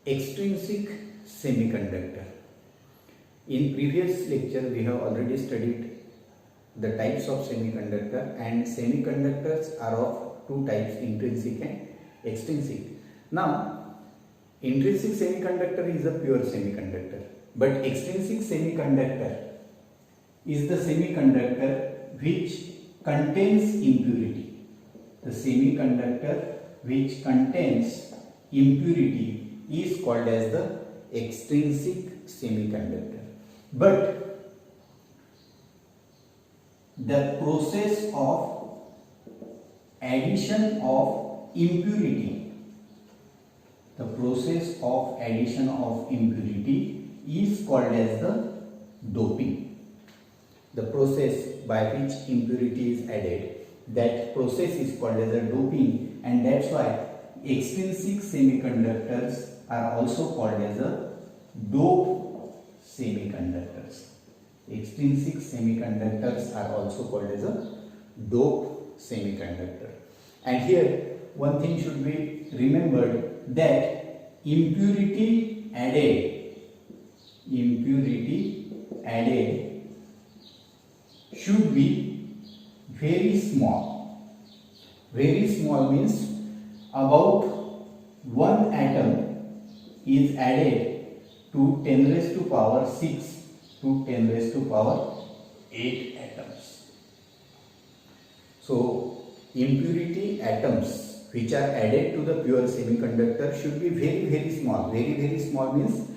Extrinsic semiconductor. In previous lecture we have already studied the types of semiconductor, and semiconductors are of two types, intrinsic and extrinsic. Now intrinsic semiconductor is a pure semiconductor, but extrinsic semiconductor is the semiconductor which contains impurity. The semiconductor which contains impurity is called as the extrinsic semiconductor. But the process of addition of impurity, is called as the doping. The process by which impurity is added, that process is called as a doping, and that's why extrinsic semiconductors are also called as a dope semiconductors. Extrinsic semiconductors are also called as a dope semiconductor. And here one thing should be remembered, that impurity added should be very small. Very small means about 1 atom is added to 10 raised to power 6 to 10 raised to power 8 atoms. So impurity atoms which are added to the pure semiconductor should be very small. Very small means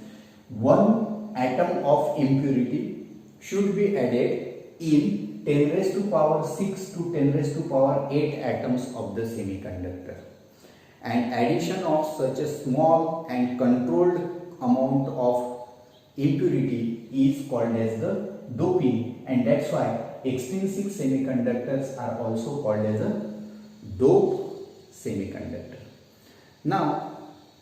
1 atom of impurity should be added in 10 raised to power 6 to 10 raised to power 8 atoms of the semiconductor. And addition of such a small and controlled amount of impurity is called as the doping, and that's why extrinsic semiconductors are also called as a dope semiconductor. Now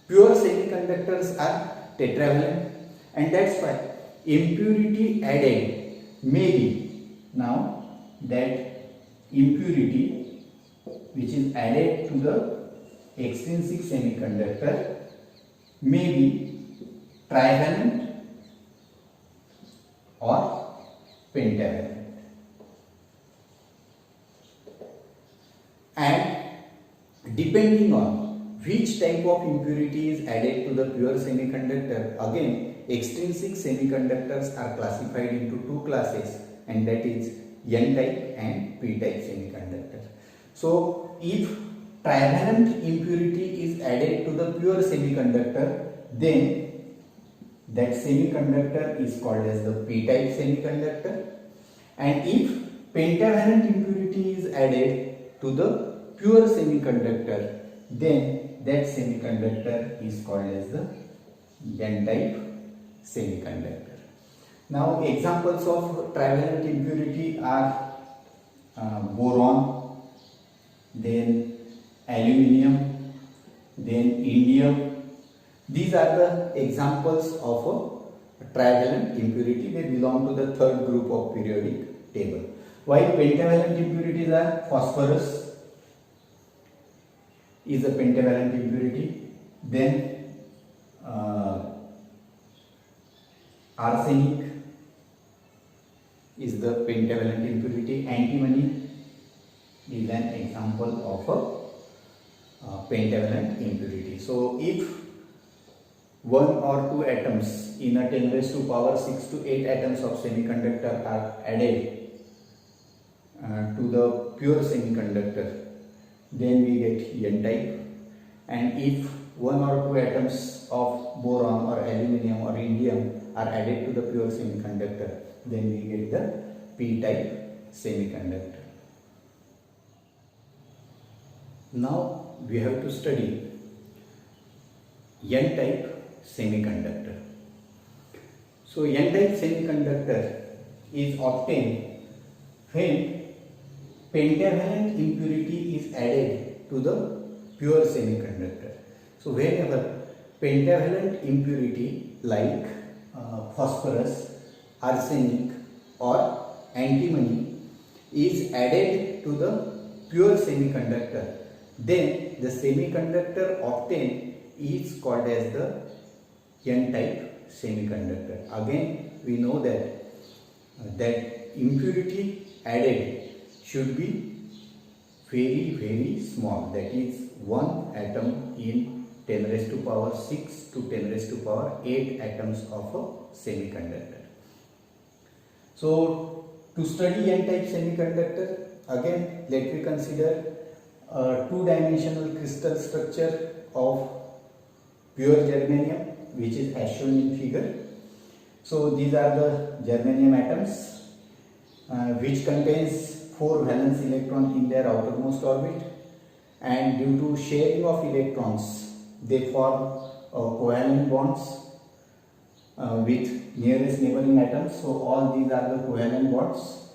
pure semiconductors are tetravalent, and that's why impurity added may be, now that impurity which is added to the extrinsic semiconductor may be trivalent or pentavalent. And depending on which type of impurity is added to the pure semiconductor, again extrinsic semiconductors are classified into two classes, and that is N-type and P-type semiconductor. So if trivalent impurity is added to the pure semiconductor, then that semiconductor is called as the P-type semiconductor. And if pentavalent impurity is added to the pure semiconductor, then that semiconductor is called as the N-type semiconductor. Now examples of trivalent impurity are boron, then aluminium, then indium. These are the examples of a trivalent impurity. They belong to the third group of periodic table. While pentavalent impurities are phosphorus is a pentavalent impurity, then arsenic is the pentavalent impurity, antimony is an example of a pentavalent impurity. So if 1 or 2 atoms in a 10 raised to power 6 to 8 atoms of semiconductor are added to the pure semiconductor, then we get N-type. And if 1 or 2 atoms of boron or aluminium or indium are added to the pure semiconductor, then we get the P-type semiconductor. Now we have to study N-type semiconductor. So N-type semiconductor is obtained when pentavalent impurity is added to the pure semiconductor. So whenever pentavalent impurity like phosphorus, arsenic or antimony is added to the pure semiconductor, then the semiconductor obtained is called as the N-type semiconductor. Again, we know that impurity added should be very small, that is 1 atom in 10 raised to power 6 to 10 raised to power 8 atoms of a semiconductor. So to study N-type semiconductor, again let me consider a two-dimensional crystal structure of pure germanium, which is as shown in figure. So these are the germanium atoms which contains 4 valence electrons in their outermost orbit, and due to sharing of electrons they form covalent bonds with nearest neighboring atoms. So all these are the covalent bonds,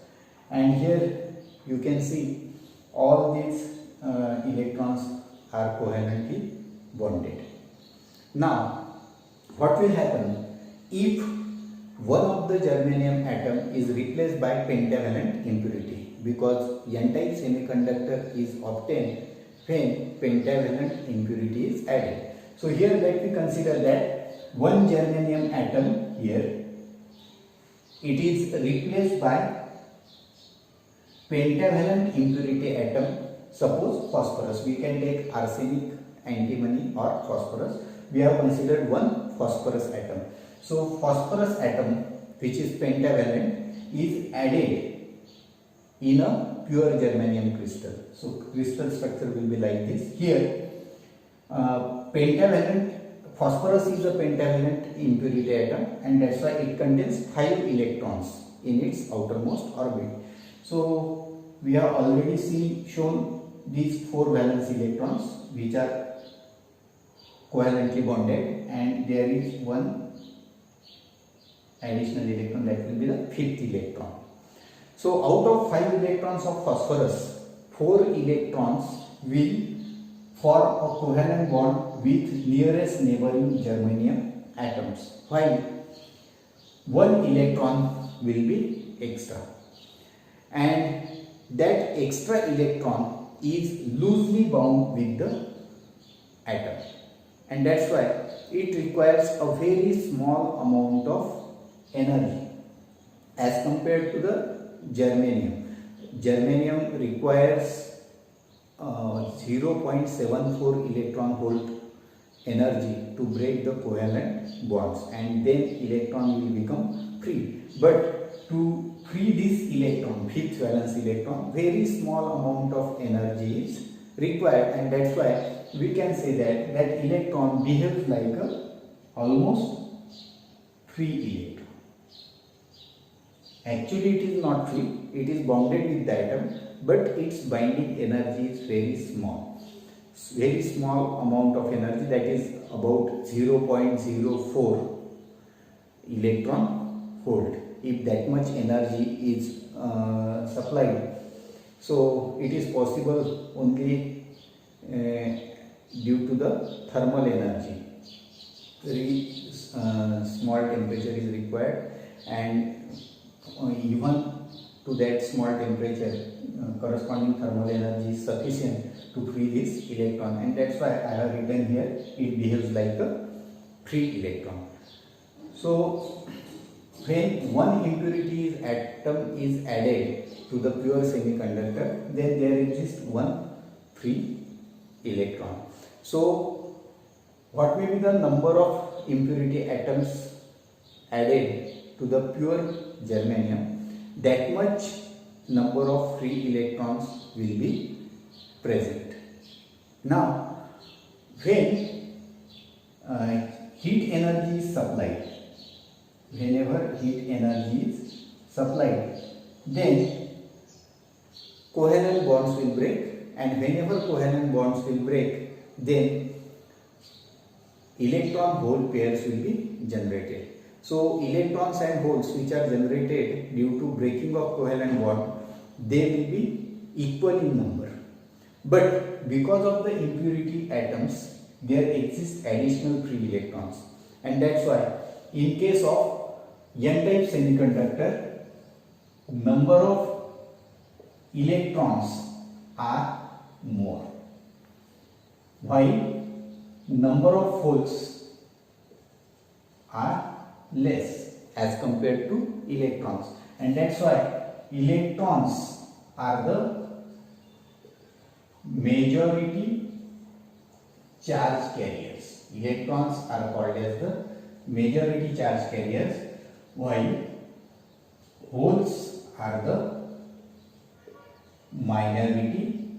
and here you can see all these electrons are covalently bonded. Now what will happen if one of the germanium atom is replaced by pentavalent impurity, because N-type semiconductor is obtained when pentavalent impurity is added. So here let me consider that one germanium atom here, it is replaced by pentavalent impurity atom, suppose phosphorus. We can take arsenic, antimony or phosphorus. We have considered one phosphorus atom. So phosphorus atom, which is pentavalent, is added in a pure germanium crystal. So crystal structure will be like this. Here pentavalent phosphorus is a pentavalent impurity atom, and that's why it contains 5 electrons in its outermost orbit. So we have already shown these 4 valence electrons which are covalently bonded, and there is one additional electron, that will be the 5th electron. So out of 5 electrons of phosphorus, 4 electrons will form a covalent bond with nearest neighboring germanium atoms, while 1 electron will be extra, and that extra electron is loosely bound with the atom, and that's why it requires a very small amount of energy as compared to the germanium. Germanium requires 0.74 electron volt energy to break the covalent bonds, and then electron will become free. But to free this electron, 5th valence electron, very small amount of energy is required, and that's why we can say that electron behaves like a almost free electron. Actually it is not free, it is bounded with the atom, but its binding energy is very small. Very small amount of energy, that is about 0.04 electron volt. If that much energy is supplied, so it is possible only due to the thermal energy. Very small temperature is required, and even to that small temperature corresponding thermal energy is sufficient to free this electron, and that's why I have written here it behaves like a free electron. So when one impurity atom is added to the pure semiconductor, then there exists one free electron. So what will be the number of impurity atoms added to the pure germanium? That much number of free electrons will be present. Now when heat energy is supplied, whenever heat energy is supplied, then covalent bonds will break, and whenever covalent bonds will break, then electron hole pairs will be generated. So electrons and holes which are generated due to breaking of covalent bond, they will be equal in number. But because of the impurity atoms, there exist additional free electrons, and that's why in case of N-type semiconductor, number of electrons are more, while number of holes are less as compared to electrons, and that's why electrons are the majority charge carriers. Electrons are called as the majority charge carriers, while holes are the minority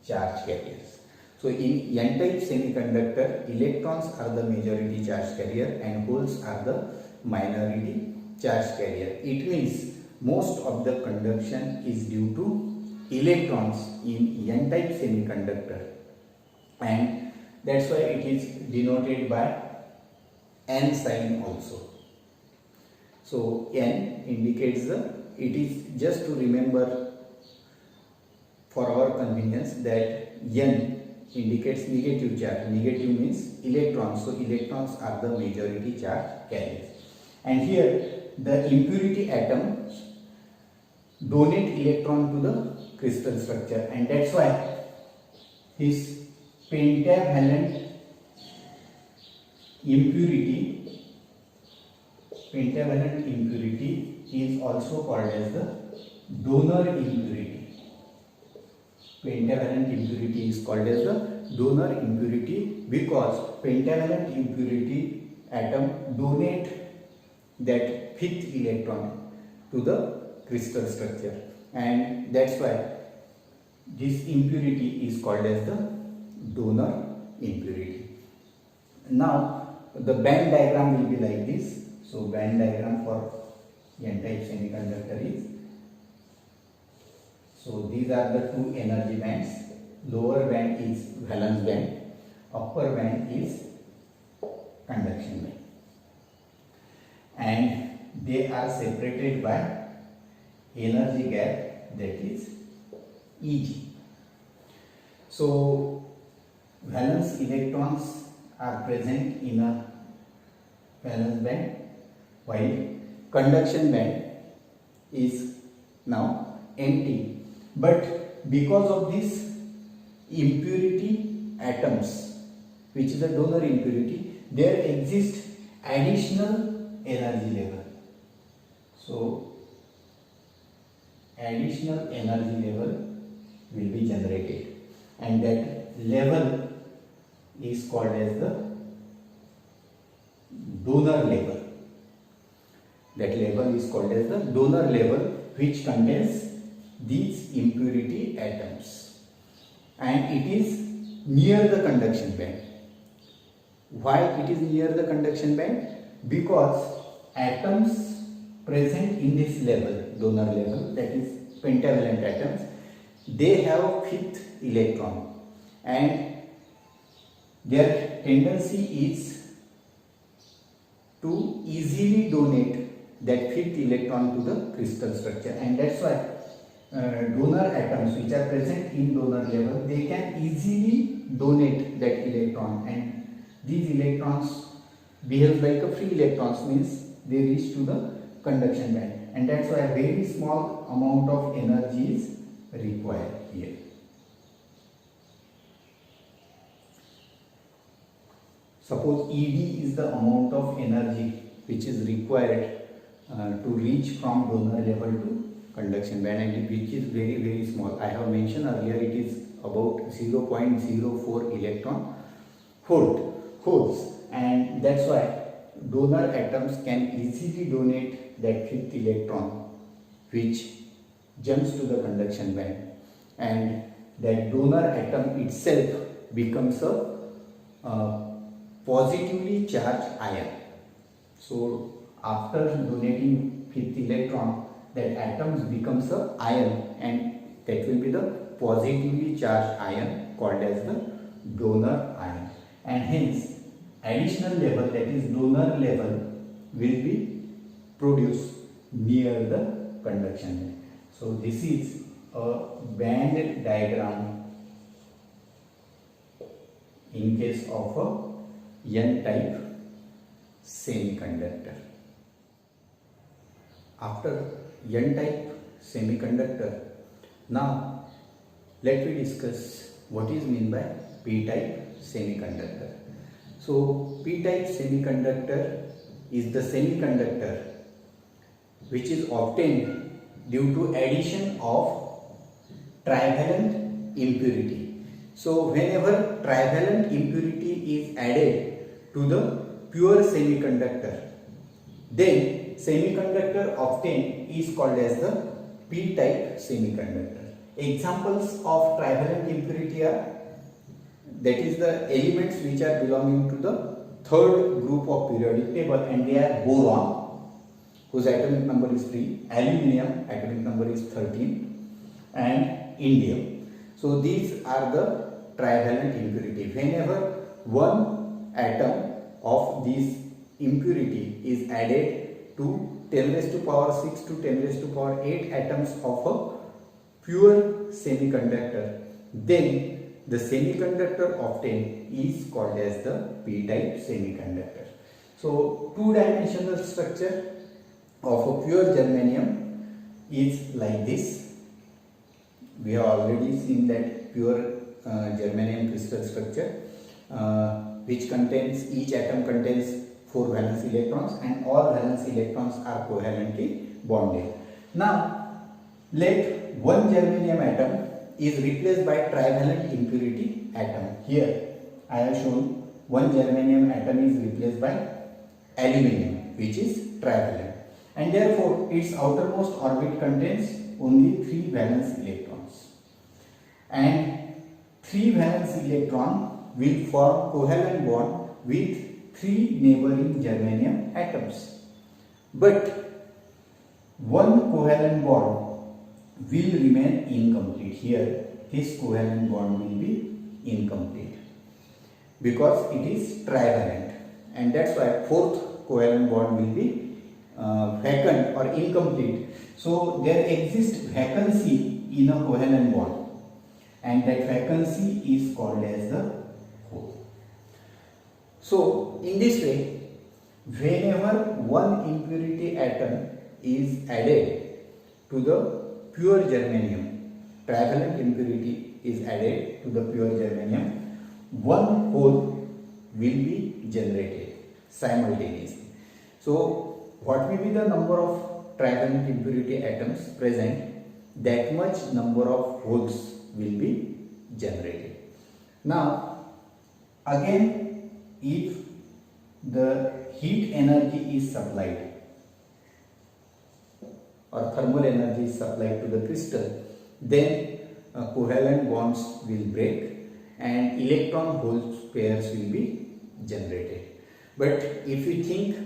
charge carriers. So in N-type semiconductor, electrons are the majority charge carrier and holes are the minority charge carrier. It means most of the conduction is due to electrons in N-type semiconductor, and that's why it is denoted by N sign also. So N indicates it is just to remember for our convenience that N indicates negative charge. Negative means electrons, so electrons are the majority charge carriers. And here the impurity atoms donate electron to the crystal structure, and that's why his pentavalent impurity is also called as the donor impurity. Pentavalent impurity is called as the donor impurity because pentavalent impurity atom donate that fifth electron to the crystal structure, and that's why this impurity is called as the donor impurity. Now the band diagram will be like this. So band diagram for N-type semiconductor is, so these are the two energy bands. Lower band is valence band, upper band is conduction band, and they are separated by energy gap, that is Eg. So valence electrons are present in a valence band, while conduction band is now empty. But because of this impurity atoms, which is the donor impurity, there exists additional energy level. So additional energy level will be generated, and that level is called as the donor level. That level is called as the donor level, which contains these impurity atoms, and it is near the conduction band. Why it is near the conduction band? Because atoms present in this level, donor level, that is pentavalent atoms, they have fifth electron, and their tendency is to easily donate that fifth electron to the crystal structure, and that's why donor atoms which are present in donor level, they can easily donate that electron, and these electrons behave like a free electrons, means they reach to the conduction band, and that's why a very small amount of energy is required here. Suppose ED is the amount of energy which is required to reach from donor level to conduction band, and which is very, very small. I have mentioned earlier it is about 0.04 electron volts, and that's why donor atoms can easily donate that fifth electron which jumps to the conduction band, and that donor atom itself becomes a positively charged ion. So after donating fifth electron, that atoms becomes a ion, and that will be the positively charged ion called as the donor ion, and hence additional level, that is donor level, will be produced near the conduction band. So this is a band diagram in case of a N-type semiconductor. After N-type semiconductor, now let me discuss what is meant by P-type semiconductor. So P-type semiconductor is the semiconductor which is obtained due to addition of trivalent impurity. So whenever trivalent impurity is added to the pure semiconductor, then semiconductor obtained is called as the P-type semiconductor. Examples of trivalent impurity are, that is the elements which are belonging to the third group of periodic table, and they are boron, whose atomic number is 3, aluminium, atomic number is 13, and indium. So these are the trivalent impurity. Whenever one atom of this impurity is added to 10 raised to power 6 to 10 raised to power 8 atoms of a pure semiconductor, then the semiconductor obtained is called as the P-type semiconductor. So two-dimensional structure of a pure germanium is like this. We have already seen that pure germanium crystal structure, which contains, each atom contains 4 valence electrons, and all valence electrons are covalently bonded. Now let one germanium atom is replaced by trivalent impurity atom. Here I have shown one germanium atom is replaced by aluminium, which is trivalent, and therefore its outermost orbit contains only 3 valence electrons, and 3 valence electron will form covalent bond with 3 neighboring germanium atoms. But one covalent bond will remain incomplete. Here this covalent bond will be incomplete because it is trivalent, and that's why fourth covalent bond will be vacant or incomplete. So there exists vacancy in a covalent bond, and that vacancy is called as the hole. So in this way, whenever one impurity atom is added to the pure germanium, trivalent impurity is added to the pure germanium, one hole will be generated simultaneously. So what will be the number of trivalent impurity atoms present, that much number of holes will be generated. Now again, if the heat energy is supplied or thermal energy is supplied to the crystal, then covalent bonds will break and electron hole pairs will be generated. But if we think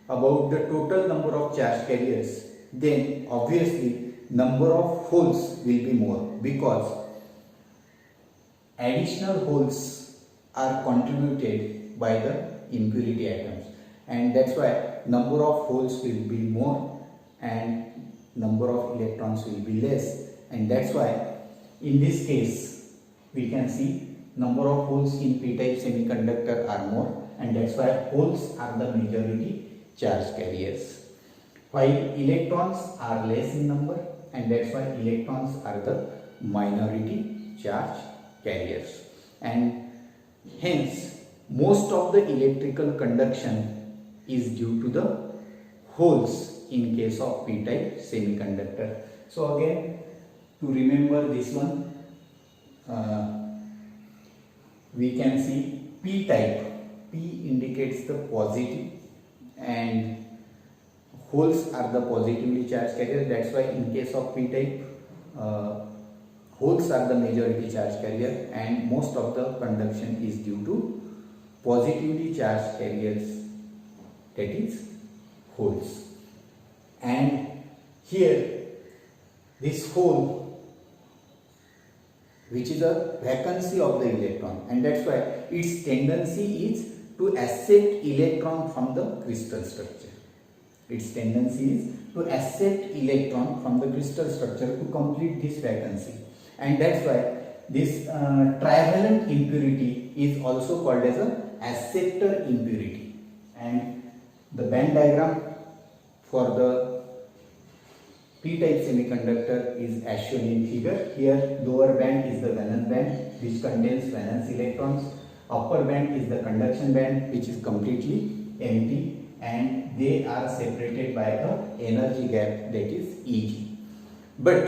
about the total number of charge carriers, then obviously number of holes will be more, because additional holes are contributed by the impurity atoms, and that's why number of holes will be more and number of electrons will be less, and that's why in this case we can see number of holes in P-type semiconductor are more, and that's why holes are the majority charge carriers, while electrons are less in number, and that's why electrons are the minority charge carriers, and hence most of the electrical conduction is due to the holes in case of P-type semiconductor. So again, to remember this one, we can see P-type. P indicates the positive and holes are the positively charged carrier. That's why in case of P-type, holes are the majority charge carrier, and most of the conduction is due to positively charged carriers, that is holes. And here this hole, which is a vacancy of the electron, and that's why its tendency is to accept electron from the crystal structure. Its tendency is to accept electron from the crystal structure to complete this vacancy, and that's why this trivalent impurity is also called as a acceptor impurity. And the band diagram for the P-type semiconductor is as shown in figure. Here lower band is the valence band, which contains valence electrons. Upper band is the conduction band, which is completely empty, and they are separated by a energy gap, that is Eg. But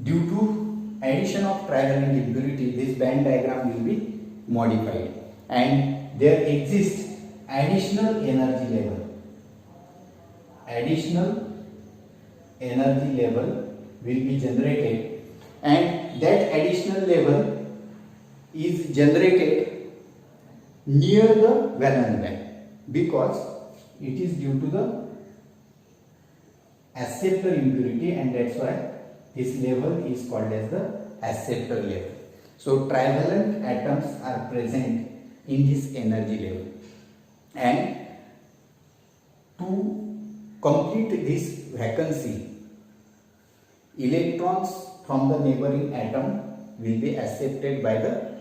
due to addition of trivalent impurity, this band diagram will be modified, and there exists additional energy level. Additional energy level will be generated, and that additional level is generated near the valence band because it is due to the acceptor impurity, and that's why this level is called as the acceptor level. So trivalent atoms are present in this energy level, and to complete this vacancy, electrons from the neighboring atom will be accepted by the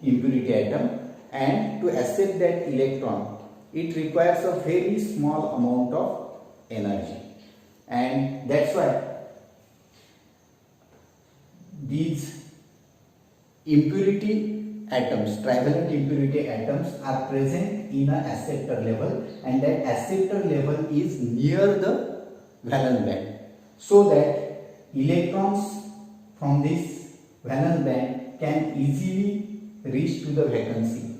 impurity atom, and to accept that electron it requires a very small amount of energy, and that's why these impurity atoms, trivalent impurity atoms are present in a acceptor level, and that acceptor level is near the valence band, so that electrons from this valence band can easily reach to the vacancy,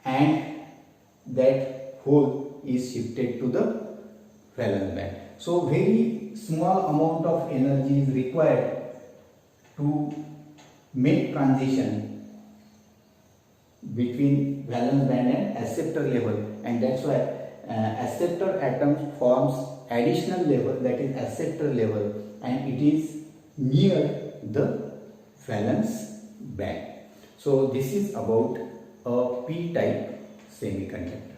and that hole is shifted to the valence band. So very small amount of energy is required to make transition between valence band and acceptor level, and that's why acceptor atom forms additional level, that is acceptor level, and it is near the valence band. So this is about a p-type semiconductor.